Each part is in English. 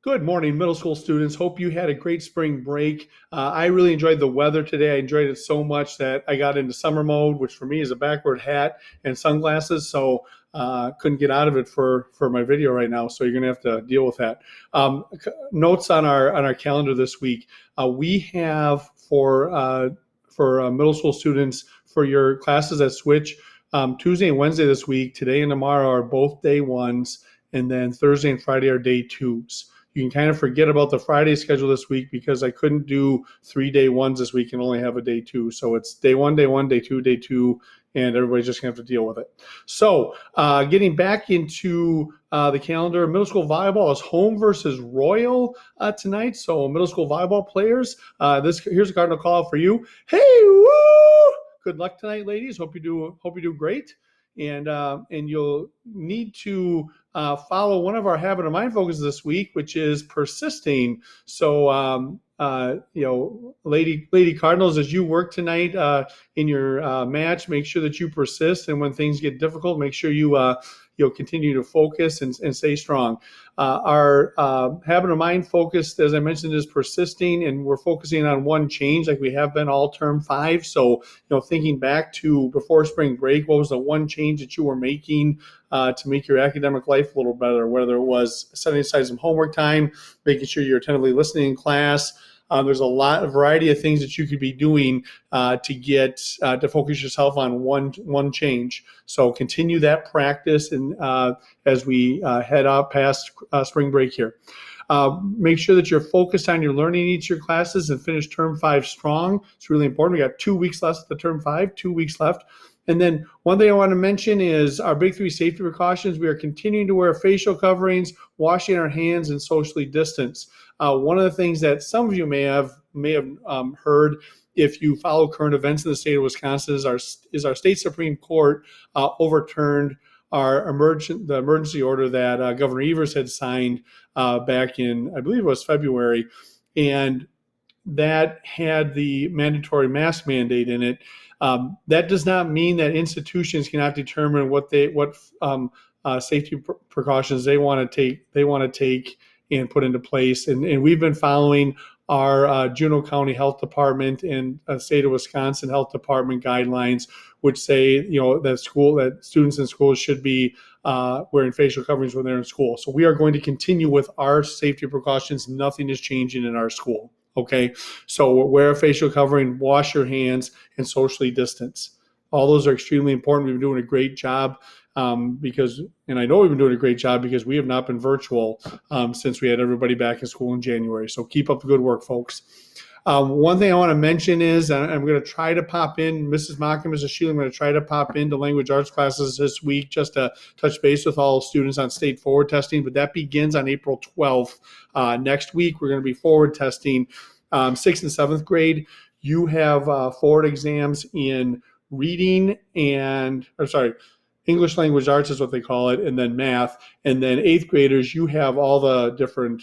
Good morning, middle school students. Hope you had a great spring break. I really enjoyed the weather today. I enjoyed it so much that I got into summer mode, which for me is a backward hat and sunglasses. So couldn't get out of it for my video right now. So you're gonna have to deal with that. Notes on our calendar this week. We have for middle school students for your classes that switch Tuesday and Wednesday this week. Today and tomorrow are both day ones, and then Thursday and Friday are day twos. You can kind of forget about the Friday schedule this week because I couldn't do 3 day ones this week and only have a day two. So it's day one, day two, and everybody's just gonna have to deal with it. So getting back into the calendar, middle school volleyball is home versus Royal tonight. So middle school volleyball players, here's a Cardinal call out for you. Hey, woo! Good luck tonight, ladies. Hope you do great. And you'll need to follow one of our habit of mind focuses this week, which is persisting. So, Lady Cardinals, as you work tonight in your match, make sure that you persist. And when things get difficult, make sure you'll continue to focus and stay strong. Our habit of mind focus, as I mentioned, is persisting, and we're focusing on one change like we have been all term 5. So, thinking back to before spring break, what was the one change that you were making to make your academic life a little better, whether it was setting aside some homework time, making sure you're attentively listening in class. There's a variety of things that you could be doing to focus yourself on one change. So continue that practice, and as we head up past spring break here. Make sure that you're focused on your learning in each of your classes and finish term 5 strong. It's really important. We got 2 weeks left of the term 5, 2 weeks left. And then one thing I want to mention is our big 3 safety precautions. We are continuing to wear facial coverings, washing our hands, and socially distance. One of the things that some of you may have heard, if you follow current events in the state of Wisconsin, is our state Supreme Court overturned the emergency order that Governor Evers had signed back in, I believe it was February, and that had the mandatory mask mandate in it. That does not mean that institutions cannot determine what safety precautions they want to take and put into place. And we've been following our Juneau County Health Department and state of Wisconsin Health Department guidelines, which say that students in schools should be wearing facial coverings when they're in school. So we are going to continue with our safety precautions. Nothing is changing in our school. Okay, so wear a facial covering, wash your hands, and socially distance. All those are extremely important. We've been doing a great job and I know we've been doing a great job because we have not been virtual since we had everybody back in school in January. So keep up the good work, folks. One thing I want to mention is I'm going to try to pop in, Mrs. Mock and Mrs. Sheila, I'm going to try to pop into language arts classes this week just to touch base with all students on state forward testing, but that begins on April 12th. Next week, we're going to be forward testing 6th and 7th grade. You have forward exams in reading English language arts is what they call it, and then math. And then 8th graders, you have all the different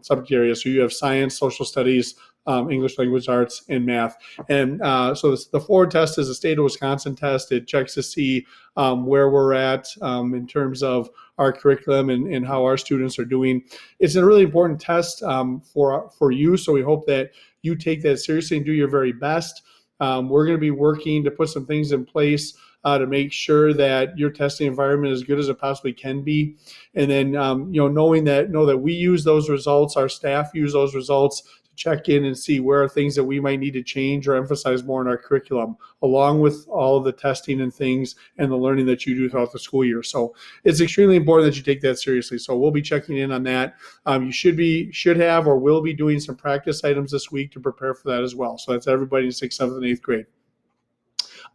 subject areas. So you have science, social studies, English language arts, and math. And so the forward test is a state of Wisconsin test. It checks to see where we're at in terms of our curriculum and how our students are doing. It's a really important test for you. So we hope that you take that seriously and do your very best. We're going to be working to put some things in place to make sure that your testing environment is as good as it possibly can be. And then, know that we use those results, our staff use those results to check in and see where are things that we might need to change or emphasize more in our curriculum, along with all of the testing and things and the learning that you do throughout the school year. So it's extremely important that you take that seriously. So we'll be checking in on that. You should have or will be doing some practice items this week to prepare for that as well. So that's everybody in 6th, 7th, and 8th grade.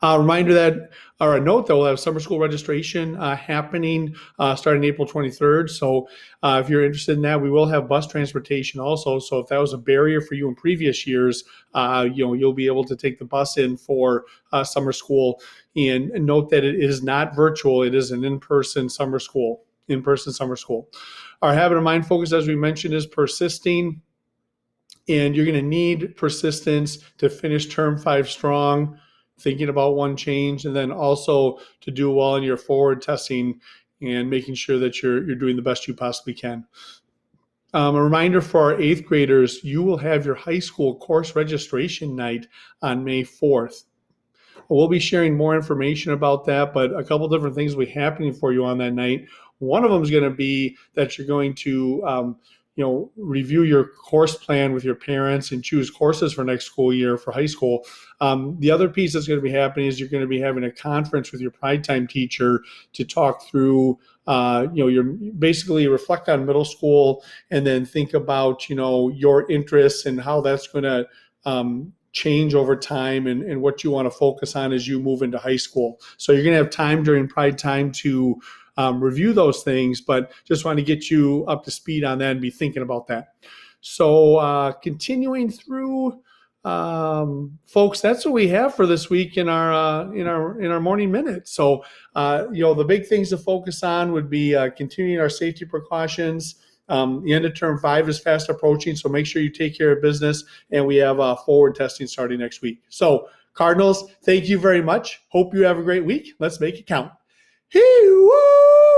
Reminder that, or a note that we'll have summer school registration happening starting April 23rd. So if you're interested in that, we will have bus transportation also. So if that was a barrier for you in previous years, you'll be able to take the bus in for summer school. And note that it is not virtual; it is an in-person summer school. Our habit of mind focus, as we mentioned, is persisting, and you're going to need persistence to finish term 5 strong, thinking about one change, and then also to do well in your forward testing and making sure that you're doing the best you possibly can. A reminder for our eighth graders, you will have your high school course registration night on May 4th. We'll be sharing more information about that, but a couple different things will be happening for you on that night. One of them is going to be that you're going to, review your course plan with your parents and choose courses for next school year for high school. The other piece that's going to be happening is you're going to be having a conference with your Pride Time teacher to talk through, your basically reflect on middle school and then think about, your interests and how that's going to change over time and what you want to focus on as you move into high school. So you're going to have time during Pride Time to review those things, but just want to get you up to speed on that and be thinking about that. So continuing through, folks, that's what we have for this week in our morning minute. So the big things to focus on would be continuing our safety precautions. The end of term 5 is fast approaching, so make sure you take care of business. And we have forward testing starting next week. So Cardinals, thank you very much. Hope you have a great week. Let's make it count. Hee-woo!